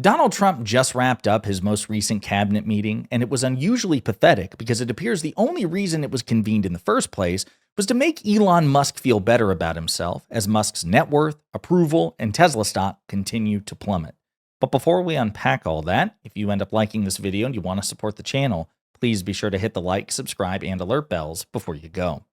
Donald Trump just wrapped up his most recent cabinet meeting, and it was unusually pathetic because it appears the only reason it was convened in the first place was to make Elon Musk feel better about himself as Musk's net worth, approval, and Tesla stock continue to plummet. But before we unpack all that, if you end up liking this video and you want to support the channel, please be sure to hit the like, subscribe, and alert bells before you go.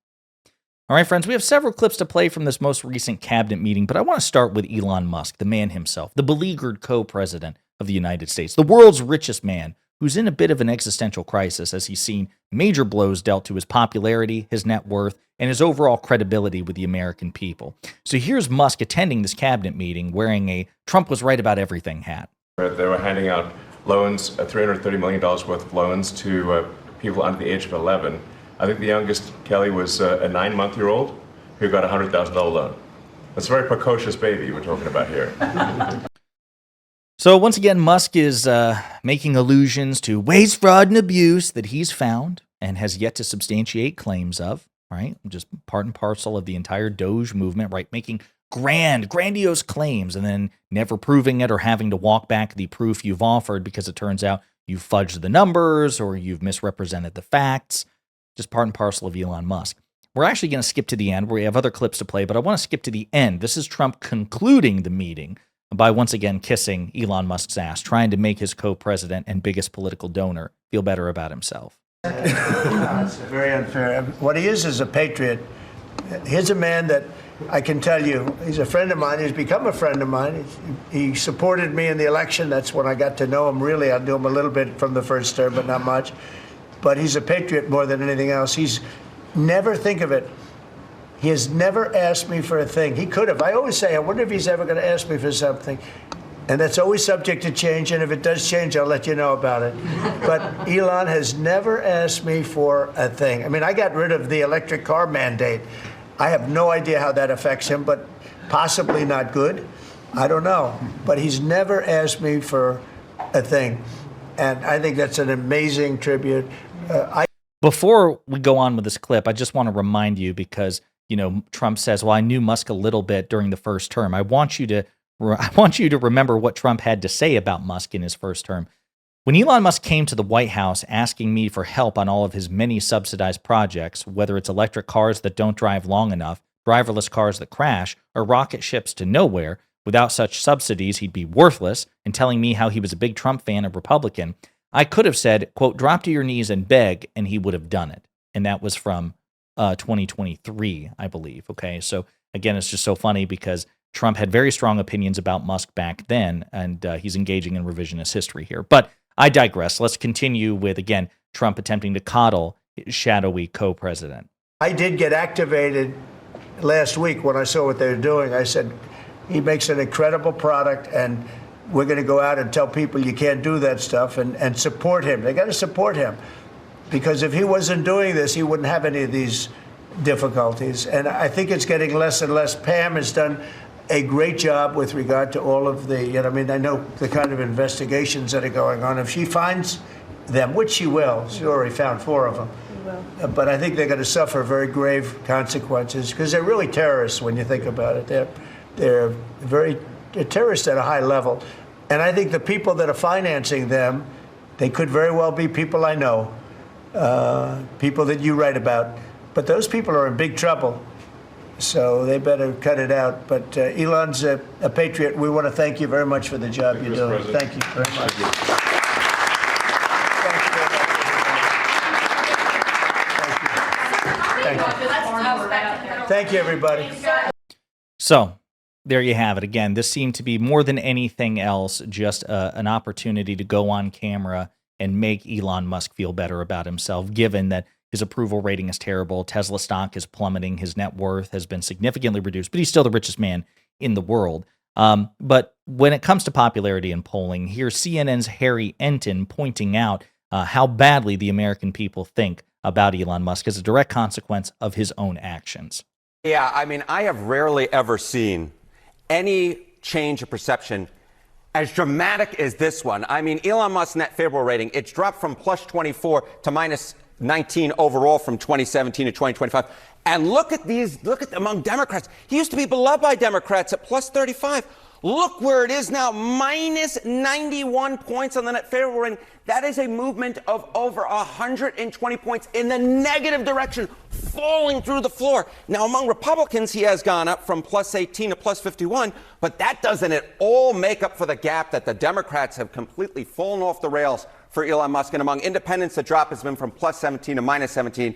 All right, friends, we have several clips to play from this most recent cabinet meeting, but I want to start with Elon Musk, the man himself, the beleaguered co-president of the United States, the world's richest man, who's in a bit of an existential crisis as he's seen major blows dealt to his popularity, his net worth, and his overall credibility with the American people. So here's Musk attending this cabinet meeting wearing a Trump was right about everything hat. They were handing out loans, $330 million worth of loans to people under the age of 11. I think the youngest, Kelly, was a 9-month-old who got a $100,000 loan. That's a very precocious baby we're talking about here. So once again, Musk is making allusions to waste, fraud, and abuse that he's found and has yet to substantiate claims of, right? Just part and parcel of the entire Doge movement, right? Making grandiose claims and then never proving it or having to walk back the proof you've offered because it turns out you've fudged the numbers or you've misrepresented the facts. Just part and parcel of Elon Musk. We're actually going to skip to the end where we have other clips to play, but I want to skip to the end. This is Trump concluding the meeting by once again kissing Elon Musk's ass, trying to make his co-president and biggest political donor feel better about himself. It's very unfair. What he is a patriot. He's a man that I can tell you, he's a friend of mine. He's become a friend of mine. He supported me in the election. That's when I got to know him, really. I knew him a little bit from the first term, but not much. But he's a patriot more than anything else. He's never, think of it, he has never asked me for a thing. He could have. I always say, I wonder if he's ever going to ask me for something. And that's always subject to change, and if it does change, I'll let you know about it. But Elon has never asked me for a thing. I mean, I got rid of the electric car mandate. I have no idea how that affects him, but possibly not good. I don't know. But he's never asked me for a thing. And I think that's an amazing tribute. Before we go on with this clip, I just want to remind you because, you know, Trump says, well, I knew Musk a little bit during the first term. I want you to remember what Trump had to say about Musk in his first term. When Elon Musk came to the White House asking me for help on all of his many subsidized projects, whether it's electric cars that don't drive long enough, driverless cars that crash, or rocket ships to nowhere, without such subsidies, he'd be worthless, and telling me how he was a big Trump fan and Republican, I could have said, quote, drop to your knees and beg, and he would have done it. And that was from 2023, I believe. Okay, so again, it's just so funny because Trump had very strong opinions about Musk back then, and he's engaging in revisionist history here. But I digress. Let's continue with, again, Trump attempting to coddle his shadowy co-president. I did get activated last week when I saw what they were doing. I said, he makes an incredible product, and we're going to go out and tell people you can't do that stuff and support him. They got to support him because if he wasn't doing this, he wouldn't have any of these difficulties. And I think it's getting less and less. Pam has done a great job with regard to all of the, I mean, I know the kind of investigations that are going on. If she finds them, which she will, she already found 4 of them. But I think they're going to suffer very grave consequences because they're really terrorists when you think about it. They're terrorists at a high level. And I think the people that are financing them, they could very well be people I know, people that you write about. But those people are in big trouble. So they better cut it out. But Elon's a patriot. We want to thank you very much for the job you're doing. Thank you very much. Thank you, everybody. So there you have it. Again, this seemed to be more than anything else just an opportunity to go on camera and make Elon Musk feel better about himself, given that his approval rating is terrible. Tesla stock is plummeting. His net worth has been significantly reduced, but he's still the richest man in the world. But when it comes to popularity and polling, here's CNN's Harry Enton pointing out how badly the American people think about Elon Musk as a direct consequence of his own actions. Yeah, I mean, I have rarely ever seen any change of perception as dramatic as this one. I mean, Elon Musk's net favorable rating, it's dropped from plus 24 to minus 19 overall from 2017 to 2025. And look at among Democrats. He used to be beloved by Democrats at plus 35. Look where it is now, minus 91 points on the net favorable rating. That is a movement of over 120 points in the negative direction, falling through the floor. Now, among Republicans, he has gone up from plus 18 to plus 51, but that doesn't at all make up for the gap that the Democrats have completely fallen off the rails for Elon Musk. And among independents, the drop has been from plus 17 to minus 17.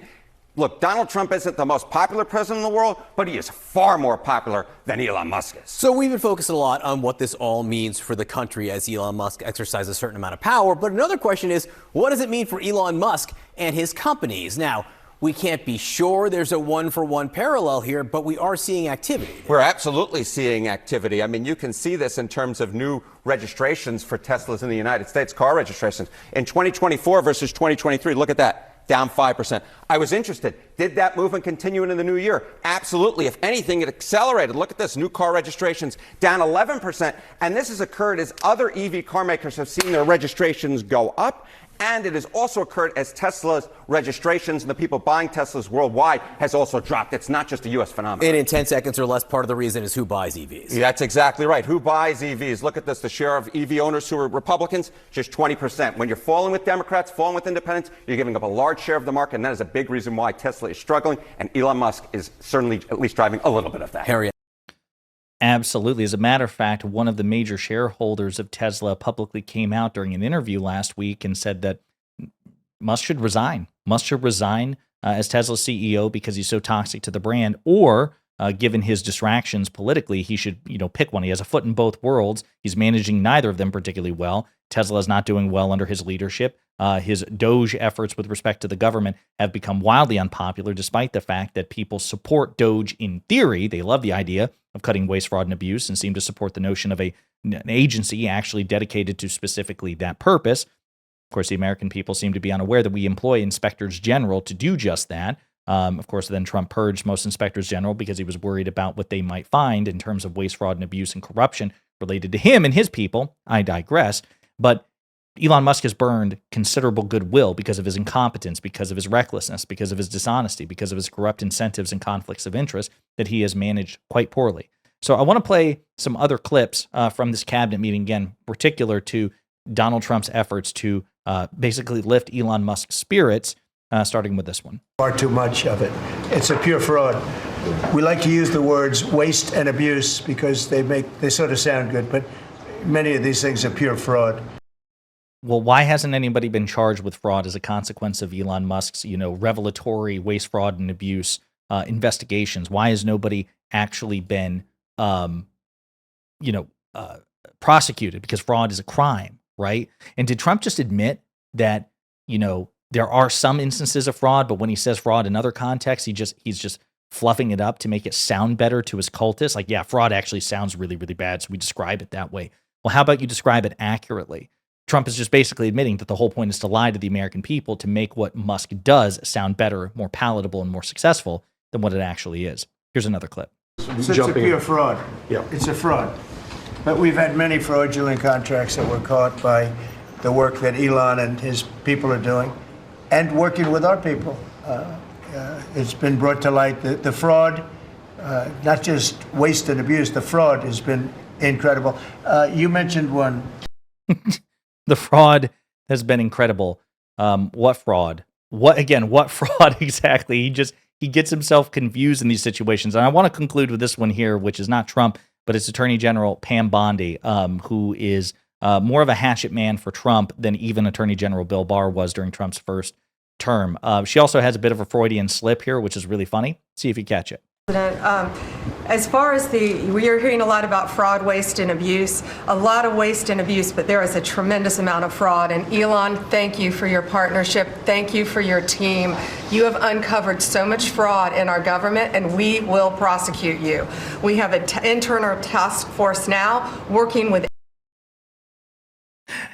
Look, Donald Trump isn't the most popular president in the world, but he is far more popular than Elon Musk is. So we've been focusing a lot on what this all means for the country as Elon Musk exercises a certain amount of power. But another question is, what does it mean for Elon Musk and his companies? Now, we can't be sure there's a one-for-one parallel here, but we are seeing activity. We're absolutely seeing activity. I mean, you can see this in terms of new registrations for Teslas in the United States, car registrations. In 2024 versus 2023, look at that. Down 5%. I was interested. Did that movement continue into the new year? Absolutely. If anything, it accelerated. Look at this. New car registrations down 11%. And this has occurred as other EV car makers have seen their registrations go up. And it has also occurred as Tesla's registrations and the people buying Teslas worldwide has also dropped. It's not just a U.S. phenomenon. And in 10 seconds or less, part of the reason is who buys EVs. That's exactly right. Who buys EVs? Look at this. The share of EV owners who are Republicans, just 20%. When you're falling with Democrats, falling with independents, you're giving up a large share of the market. And that is a big reason why Tesla is struggling. And Elon Musk is certainly at least driving a little bit of that. Harry. Absolutely. As a matter of fact, one of the major shareholders of Tesla publicly came out during an interview last week and said that Musk should resign. Musk should resign as Tesla's CEO because he's so toxic to the brand, or given his distractions politically, he should, pick one. He has a foot in both worlds. He's managing neither of them particularly well. Tesla is not doing well under his leadership. His Doge efforts with respect to the government have become wildly unpopular, despite the fact that people support Doge in theory. They love the idea of cutting waste, fraud, and abuse and seem to support the notion of an agency actually dedicated to specifically that purpose. Of course, the American people seem to be unaware that we employ inspectors general to do just that. Of course, then Trump purged most inspectors general because he was worried about what they might find in terms of waste, fraud, and abuse and corruption related to him and his people. I digress. But Elon Musk has burned considerable goodwill because of his incompetence, because of his recklessness, because of his dishonesty, because of his corrupt incentives and conflicts of interest that he has managed quite poorly. So I want to play some other clips from this cabinet meeting, again, particular to Donald Trump's efforts to basically lift Elon Musk's spirits, starting with this one. Far too much of it. It's a pure fraud. We like to use the words waste and abuse because they sort of sound good, but many of these things are pure fraud. Well, why hasn't anybody been charged with fraud as a consequence of Elon Musk's, revelatory waste, fraud, and abuse investigations? Why has nobody actually been, prosecuted? Because fraud is a crime, right? And did Trump just admit that, there are some instances of fraud, but when he says fraud in other contexts, he's just fluffing it up to make it sound better to his cultists? Like, yeah, fraud actually sounds really, really bad, so we describe it that way. Well, how about you describe it accurately? Trump is just basically admitting that the whole point is to lie to the American people to make what Musk does sound better, more palatable, and more successful than what it actually is. Here's another clip. It's a pure fraud. Yeah. It's a fraud. But we've had many fraudulent contracts that were caught by the work that Elon and his people are doing and working with our people. It's been brought to light. The fraud, not just waste and abuse, the fraud has been incredible. You mentioned one. The fraud has been incredible. What fraud? What fraud exactly? He gets himself confused in these situations. And I want to conclude with this one here, which is not Trump, but it's Attorney General Pam Bondi, who is more of a hatchet man for Trump than even Attorney General Bill Barr was during Trump's first term. She also has a bit of a Freudian slip here, which is really funny. See if you catch it. As far as we are hearing a lot about fraud, waste, and abuse, a lot of waste and abuse, but there is a tremendous amount of fraud. And Elon, thank you for your partnership. Thank you for your team. You have uncovered so much fraud in our government, and we will prosecute you. We have an internal task force now working with.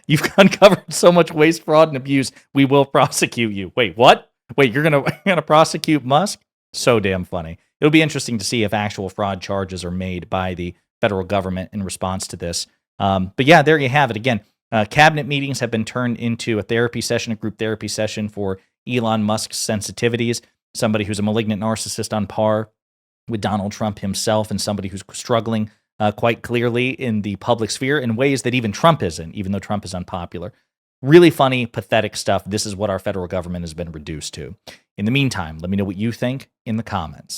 You've uncovered so much waste, fraud, and abuse. We will prosecute you. Wait, what? Wait, you're gonna prosecute Musk? So damn funny. It'll be interesting to see if actual fraud charges are made by the federal government in response to this. But yeah, there you have it. Again, cabinet meetings have been turned into a therapy session, a group therapy session for Elon Musk's sensitivities, somebody who's a malignant narcissist on par with Donald Trump himself, and somebody who's struggling quite clearly in the public sphere in ways that even Trump isn't, even though Trump is unpopular. Really funny, pathetic stuff. This is what our federal government has been reduced to. In the meantime, let me know what you think in the comments.